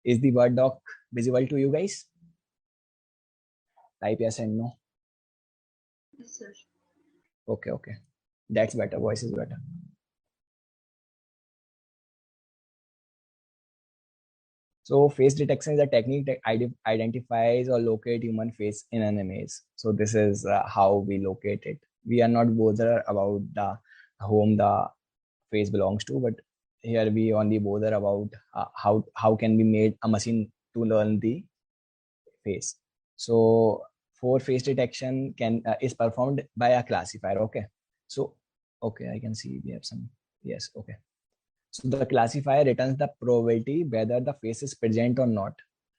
Is the Word doc visible to you guys? Type yes and no. Yes, sir. Okay, okay. That's better. Voice is better. So face detection is a technique that identifies or locate human face in an image. So this is how we locate it. We are not bothered about the whom the face belongs to, but here we only bother about how can we make a machine to learn the face. So for face detection can is performed by a classifier. Okay, so okay, I can see we have some. Yes, okay. So the classifier returns the probability whether the face is present or not.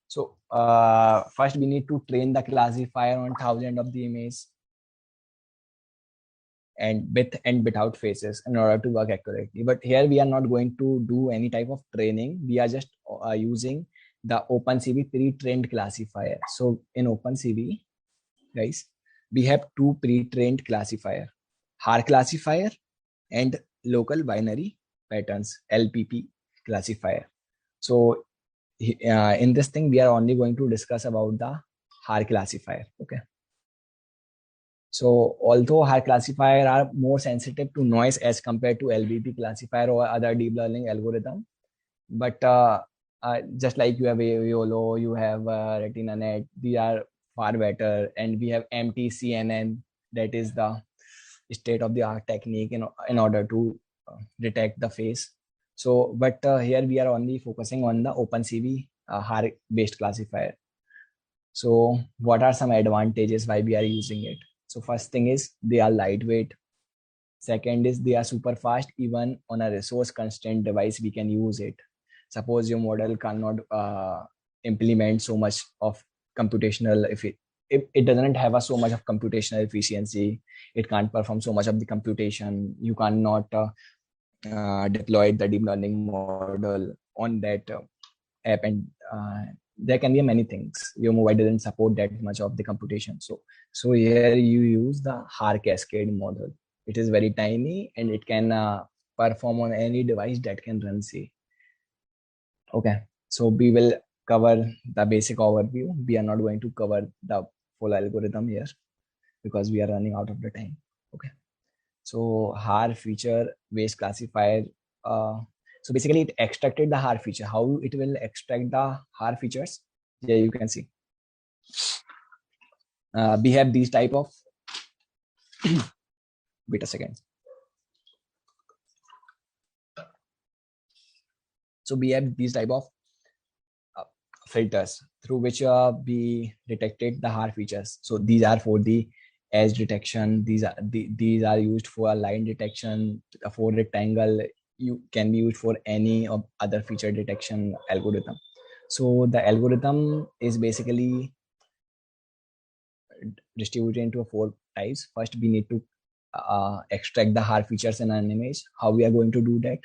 So first we need to train the classifier on 1,000 of the image and with and without faces in order to work accurately. But here we are not going to do any type of training. We are just using the OpenCV pre-trained classifier. So in OpenCV, guys, we have two pre-trained classifier, HAR classifier and local binary patterns, LPP classifier. So in this thing, we are only going to discuss about the HAR classifier. Okay. So although HAR classifier are more sensitive to noise as compared to LBP classifier or other deep learning algorithm, but just like you have YOLO, you have RetinaNet, these are far better, and we have MTCNN, that is the state of the art technique in order to detect the face. So, but here we are only focusing on the OpenCV HAR based classifier. So, what are some advantages why we are using it? So, first thing is they are lightweight. Second is they are super fast. Even on a resource constrained device, we can use it. Suppose your model cannot implement so much of computational, if it doesn't have so much of computational efficiency, it can't perform so much of the computation, you cannot deploy the deep learning model on that app, and there can be many things. Your mobile doesn't support that much of the computation. So here you use the HAR cascade model. It is very tiny and it can perform on any device that can run C. Okay, so we will cover the basic overview. We are not going to cover the full algorithm here because we are running out of the time. Okay, so HAR feature based classifier. So basically it extracted the HAR feature. How it will extract the HAR features? Yeah, you can see. We have these type of, wait a second. So we have these type of filters through which we detected the HAR features. So these are for the edge detection. These are used for line detection. For rectangle, you can be used for any of other feature detection algorithm. So the algorithm is basically distributed into four types. First, we need to extract the HAR features in an image. How we are going to do that?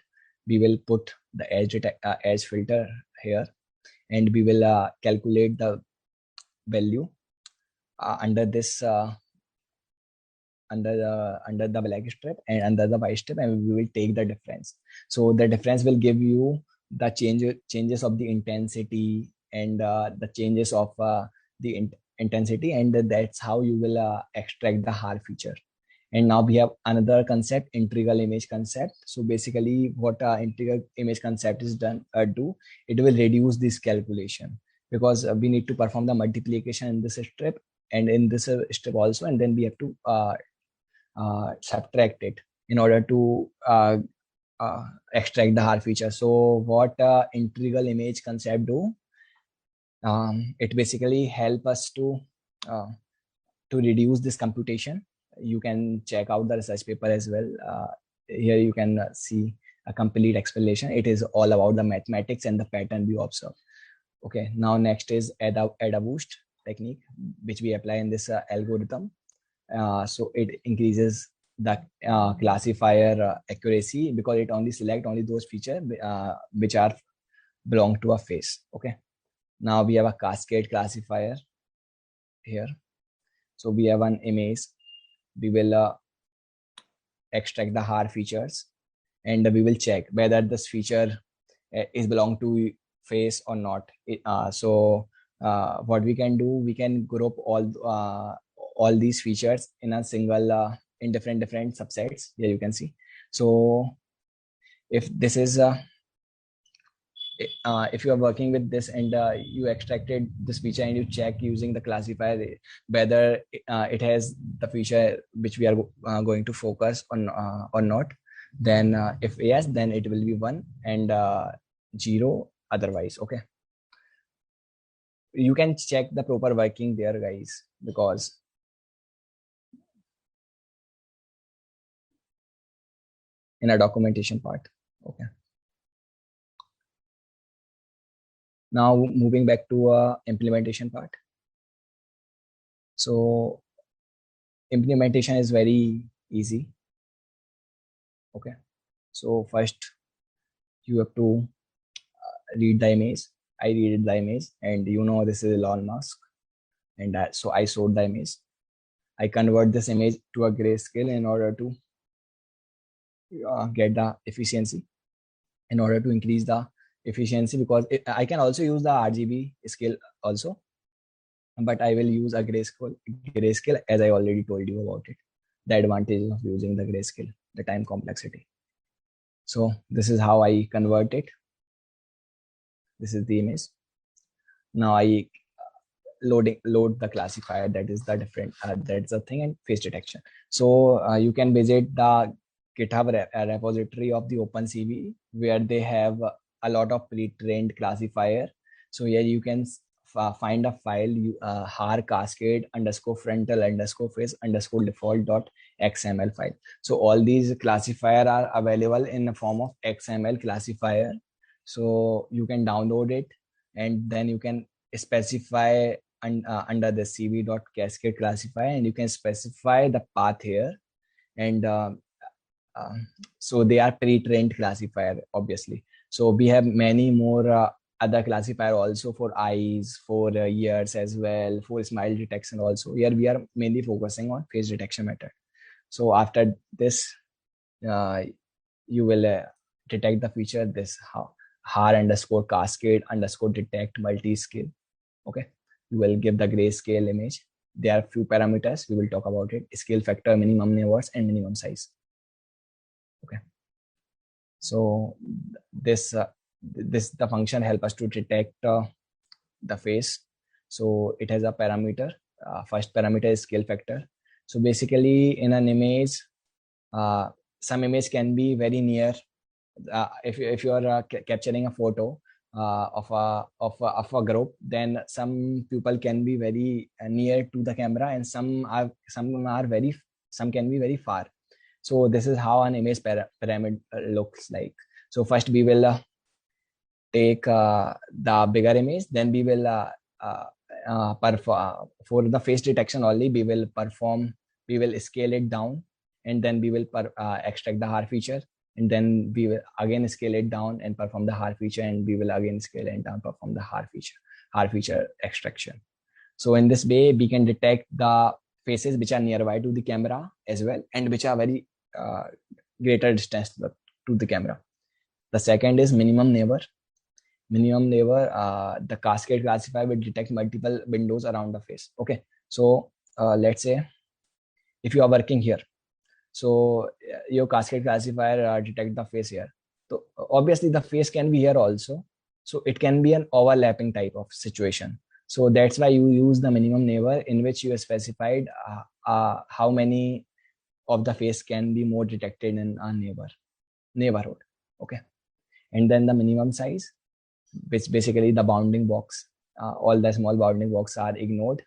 We will put the edge filter here, and we will calculate the value under this under the black strip and under the white strip, and we will take the difference. So the difference will give you the changes of the intensity and the changes of the intensity, and that's how you will extract the HAR feature. And now we have another concept, integral image concept. So basically what integral image concept is done do, it will reduce this calculation because we need to perform the multiplication in this strip and in this strip also, and then we have to subtract it in order to extract the HAR feature. So what integral image concept do? It basically help us to reduce this computation. You can check out the research paper as well. Here you can see a complete explanation. It is all about the mathematics and the pattern we observe. Okay, now next is AdaBoost technique, which we apply in this algorithm. So it increases the classifier accuracy because it only select only those features which are belong to a face. Okay, now we have a cascade classifier here. So we have an image. We will extract the HAR features, and we will check whether this feature is belong to face or not. So what we can do, we can group all these features in a single in different subsets. Here you can see. So if this is if you are working with this and you extracted this feature and you check using the classifier whether it has the feature which we are going to focus on or not, then if yes, then it will be 1 and 0 otherwise. Okay, you can check the proper working there, guys, because in a documentation part. Okay, now moving back to implementation part. So implementation is very easy. Okay, so first you have to read the image. I read the image, and you know this is Elon Musk, and so I showed the image. I convert this image to a grayscale in order to get the efficiency, in order to increase the efficiency, because I can also use the RGB scale also, but I will use a grayscale as I already told you about it. The advantage of using the grayscale, the time complexity. So this is how I convert it. This is the image. Now I load the classifier, that is the different that's the thing, and face detection. So you can visit the GitHub repository of the OpenCV, where they have a lot of pre-trained classifier. So here you can find a file, har cascade underscore frontal underscore face underscore default dot xml file. So all these classifier are available in the form of XML classifier. So you can download it, and then you can specify under the cv.cascade classifier, and you can specify the path here. And so they are pre-trained classifier, obviously. So we have many more other classifier also for eyes, for ears as well, for smile detection also. Here we are mainly focusing on face detection method. So after this, you will detect the feature, this har underscore cascade underscore detect multi-scale. Okay, you will give the grayscale image. There are few parameters, we will talk about it: scale factor, minimum neighbors, and minimum size. Okay, so this the function help us to detect the face. So it has a parameter. First parameter is scale factor. So basically in an image, some image can be very near. If you are capturing a photo of a group, then some people can be very near to the camera, and some can be very far. So this is how an image pyramid looks like. So first we will take the bigger image, then we will for the face detection only, we will scale it down, and then we will extract the har feature, and then we will again scale it down and perform the har feature, and we will again scale it down, perform the har feature extraction. So in this way we can detect the faces which are nearby to the camera as well, and which are very greater distance to the camera. The second is minimum neighbor. The cascade classifier will detect multiple windows around the face. Okay, so let's say if you are working here, so your cascade classifier detect the face here. So obviously the face can be here also. So it can be an overlapping type of situation. So that's why you use the minimum neighbor, in which you specified how many of the face can be more detected in a neighborhood. Okay, and then the minimum size, which basically the bounding box. All the small bounding box are ignored,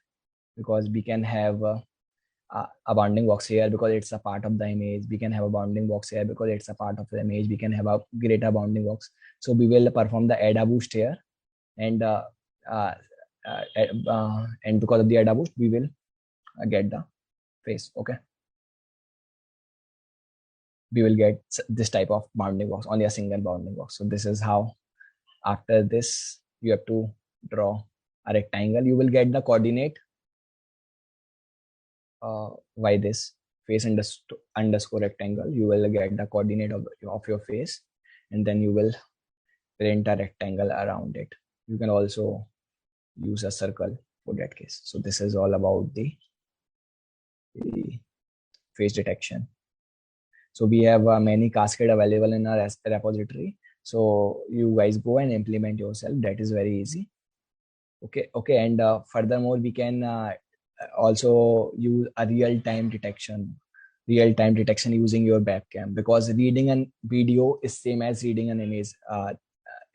because we can have a bounding box here because it's a part of the image. We can have a bounding box here because it's a part of the image. We can have a greater bounding box. So we will perform the ADA boost here, and and because of the ADA boost, we will get the face. Okay, we will get this type of bounding box, only a single bounding box. So this is how. After this, you have to draw a rectangle. You will get the coordinate by this face underscore rectangle. You will get the coordinate of your face, and then you will print a rectangle around it. You can also use a circle for that case. So this is all about the face detection. So we have many cascade available in our repository. So you guys go and implement yourself. That is very easy. Okay. And furthermore, we can also use a real-time detection using your webcam, because reading a video is same as reading an image.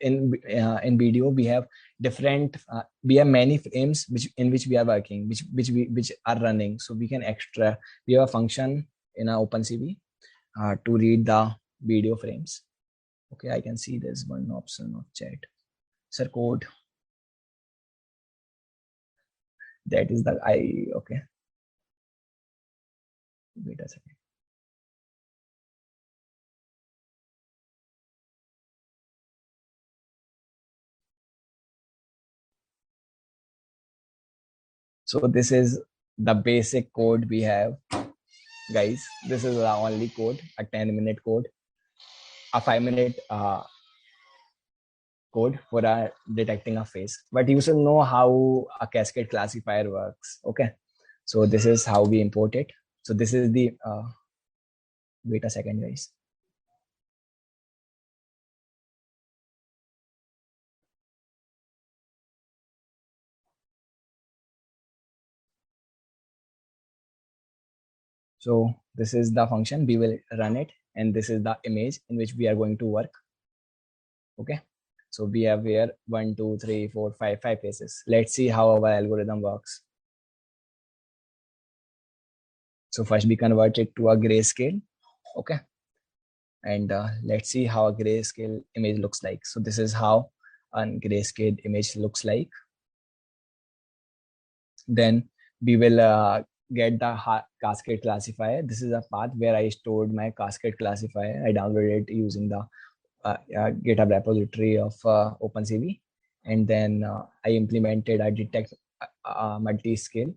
In video we have different we have many frames which we are working, which are running, so we can we have a function in our OpenCV to read the video frames. Okay, I can see there's one option of chat. Sir, code. That is the okay. Wait a second. So this is the basic code we have, guys. This is the only code, a 10-minute code, a 5-minute code for detecting a face. But you should know how a cascade classifier works. Okay, so this is how we import it. So this is the wait a second, guys. So this is the function, we will run it, and this is the image in which we are going to work. Okay, so we have here 1, 2, 3, 4, 5 faces. Let's see how our algorithm works. So first we convert it to a grayscale. Okay, and let's see how a grayscale image looks like. So this is how a grayscale image looks like. Then we will get the cascade classifier. This is a path where I stored my cascade classifier. I downloaded it using the GitHub repository of OpenCV, and then I implemented a detect multi-scale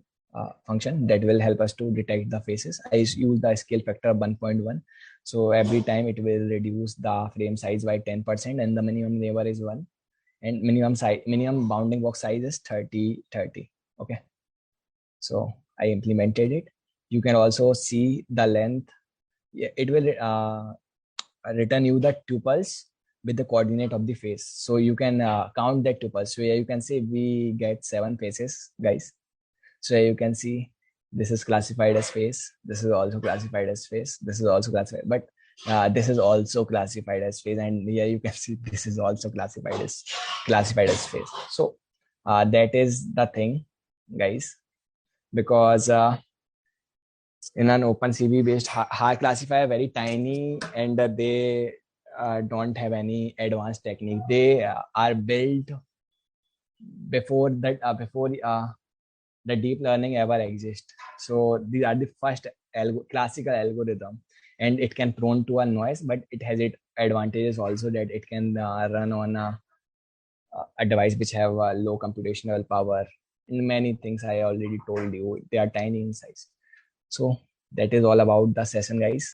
function that will help us to detect the faces. I use the scale factor of 1.1, so every time it will reduce the frame size by 10%, and the minimum neighbor is 1, and minimum bounding box size is 30. Okay, so I implemented it. You can also see the length. It will return you the tuples with the coordinate of the face, so you can count that tuples. So here you can see we get 7 faces, guys. So here you can see this is classified as face, this is also classified as face, this is also classified, but this is also classified as face, and here you can see this is also classified as face. So that is the thing, guys, because in an OpenCV based hard classifier, very tiny, and they don't have any advanced technique. They are built before that before the deep learning ever exist. So these are the first classical algorithm, and it can prone to a noise, but it has its advantages also, that it can run on a device which have low computational power. In many things I already told you, they are tiny in size. So that is all about the session, guys.